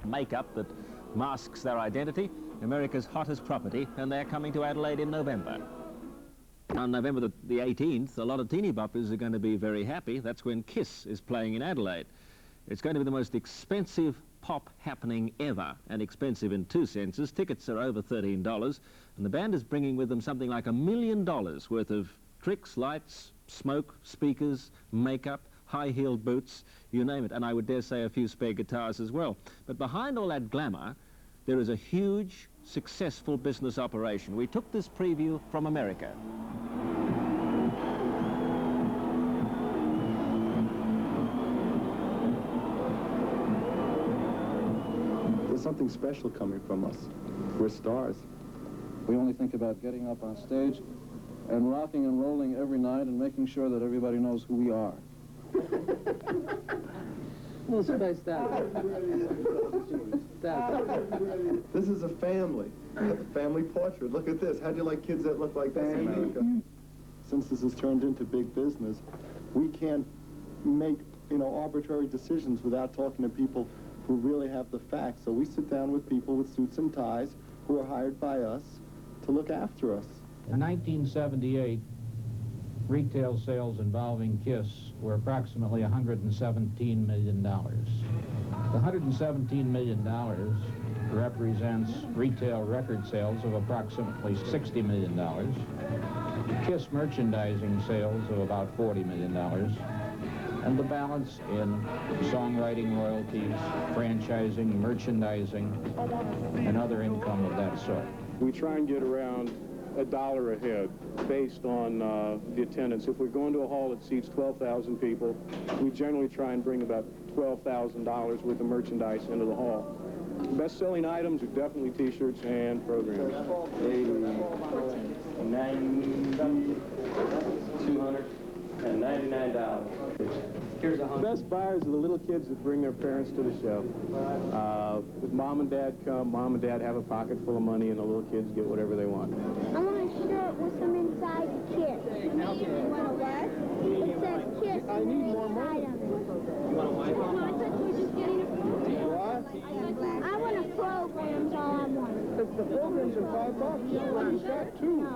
makeup that masks their identity, America's hottest property, and they're coming to Adelaide in November. On November the 18th, a lot of teeny boppers are going to be very happy. That's when Kiss is playing in Adelaide. It's going to be the most expensive pop happening ever, and expensive in two senses. Tickets are over $13, and the band is bringing with them something like $1 million worth of tricks, lights, smoke, speakers, makeup, high-heeled boots, you name it, and I would dare say a few spare guitars as well. But behind all that glamour, there is a huge, successful business operation. We took this preview from America. There's something special coming from us. We're stars. We only think about getting up on stage and rocking and rolling every night and making sure that everybody knows who we are. Well, space that. This is a family portrait. Look at this. How do you like kids that look like that in America? Since this has turned into big business, we can't make, arbitrary decisions without talking to people who really have the facts. So we sit down with people with suits and ties who are hired by us to look after us. In 1978, retail sales involving Kiss were approximately $117 million. The $117 million represents retail record sales of approximately $60 million, Kiss merchandising sales of about $40 million, and the balance in songwriting royalties, franchising, merchandising, and other income of that sort. We try and get around $1 a head based on the attendance. If we're going to a hall that seats 12,000 people, we generally try and bring about $12,000 worth of merchandise into the hall. Best-selling items are definitely T-shirts and programs. $299. Here's the best buyers are the little kids that bring their parents to the show. If mom and dad come, mom and dad have a pocket full of money, and the little kids get whatever they want. I want a shirt with some inside Kiss. You want a what? It says Kiss. I need more money. You want a white one? I thought you were just getting a program. What? I want a program, all I want. If the programs are $5, you got two.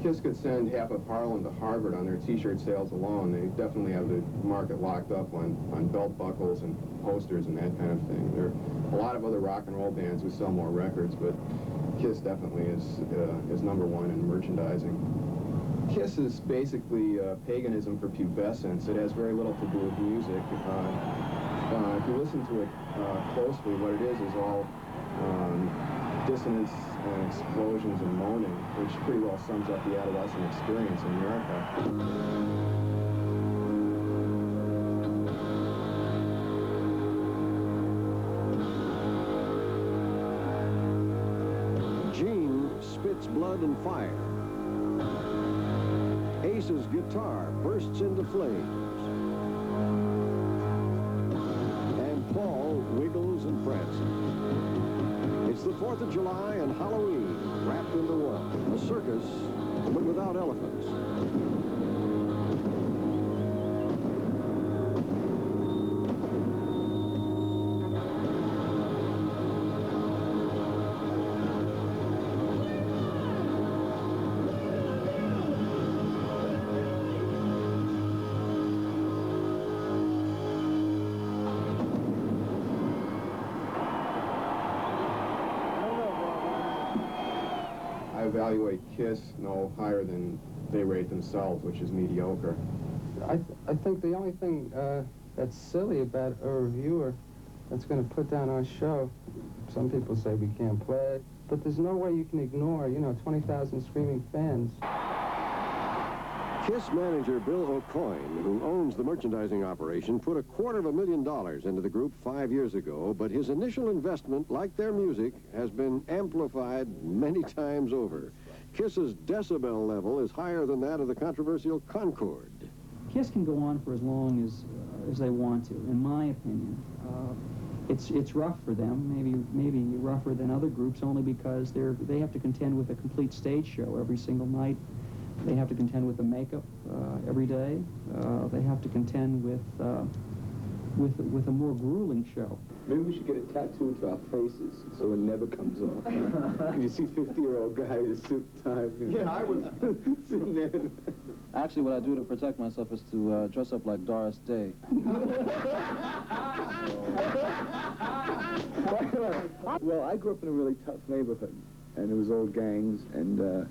Kiss could send half of Harlem to Harvard on their T-shirt sales alone. They definitely have the market locked up on belt buckles and posters and that kind of thing. There are a lot of other rock and roll bands who sell more records, but Kiss definitely is #1 in merchandising. Kiss is basically paganism for pubescents. It has very little to do with music. If you listen to it closely, what it is all dissonance and explosions and moaning, which pretty well sums up the adolescent experience in America. Gene spits blood and fire. Ace's guitar bursts into flames. And Paul wiggles and prances. It's the 4th of July and Halloween wrapped into one. A circus, but without elephants. I evaluate Kiss no higher than they rate themselves, which is mediocre. I think the only thing that's silly about a reviewer that's going to put down our show, some people say we can't play, but there's no way you can ignore, 20,000 screaming fans. Kiss manager Bill O'Coin, who owns the merchandising operation, put $250,000 into the group 5 years ago, but his initial investment, like their music, has been amplified many times over. Kiss's decibel level is higher than that of the controversial Concorde. Kiss can go on for as long as they want to, in my opinion. It's rough for them, maybe rougher than other groups, only because they have to contend with a complete stage show every single night. They have to contend with the makeup every day. They have to contend with with a more grueling show. Maybe we should get it tattooed to our faces so it never comes off. You see 50-year-old guy in a suit and tie. Yeah, I was sitting there. Actually, what I do to protect myself is to dress up like Doris Day. Well, I grew up in a really tough neighborhood, and it was old gangs, and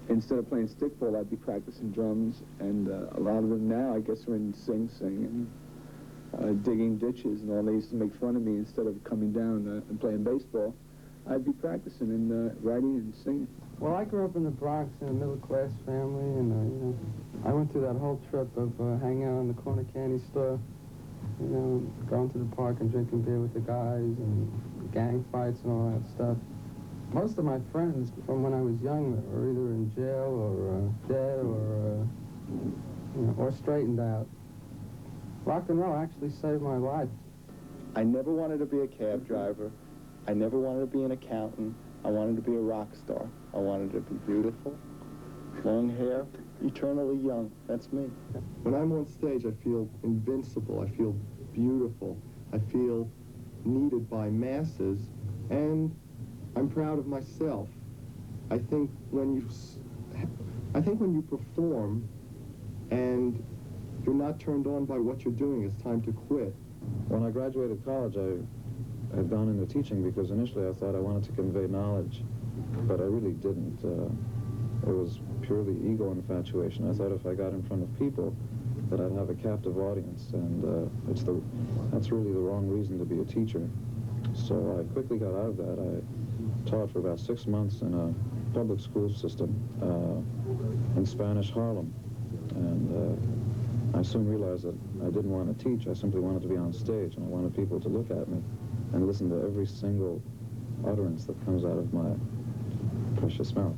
instead of playing stickball, I'd be practicing drums, and a lot of them now, I guess, are in Sing Sing and digging ditches and all. They used to make fun of me. Instead of coming down and playing baseball, I'd be practicing and writing and singing. Well, I grew up in the Bronx in a middle-class family, and you know, I went through that whole trip of hanging out in the corner candy store, you know, going to the park and drinking beer with the guys, and gang fights and all that stuff. Most of my friends from when I was young are either in jail or dead or, you know, or straightened out. Rock and roll actually saved my life. I never wanted to be a cab driver. I never wanted to be an accountant. I wanted to be a rock star. I wanted to be beautiful, long hair, eternally young. That's me. When I'm on stage, I feel invincible. I feel beautiful. I feel needed by masses, and I'm proud of myself. I think when you perform and you're not turned on by what you're doing, it's time to quit. When I graduated college, I had gone into teaching because initially I thought I wanted to convey knowledge, but I really didn't. It was purely ego infatuation. I thought if I got in front of people that I'd have a captive audience, and that's really the wrong reason to be a teacher. So I quickly got out of that. I taught for about 6 months in a public school system in Spanish Harlem, and I soon realized that I didn't want to teach. I simply wanted to be on stage, and I wanted people to look at me and listen to every single utterance that comes out of my precious mouth.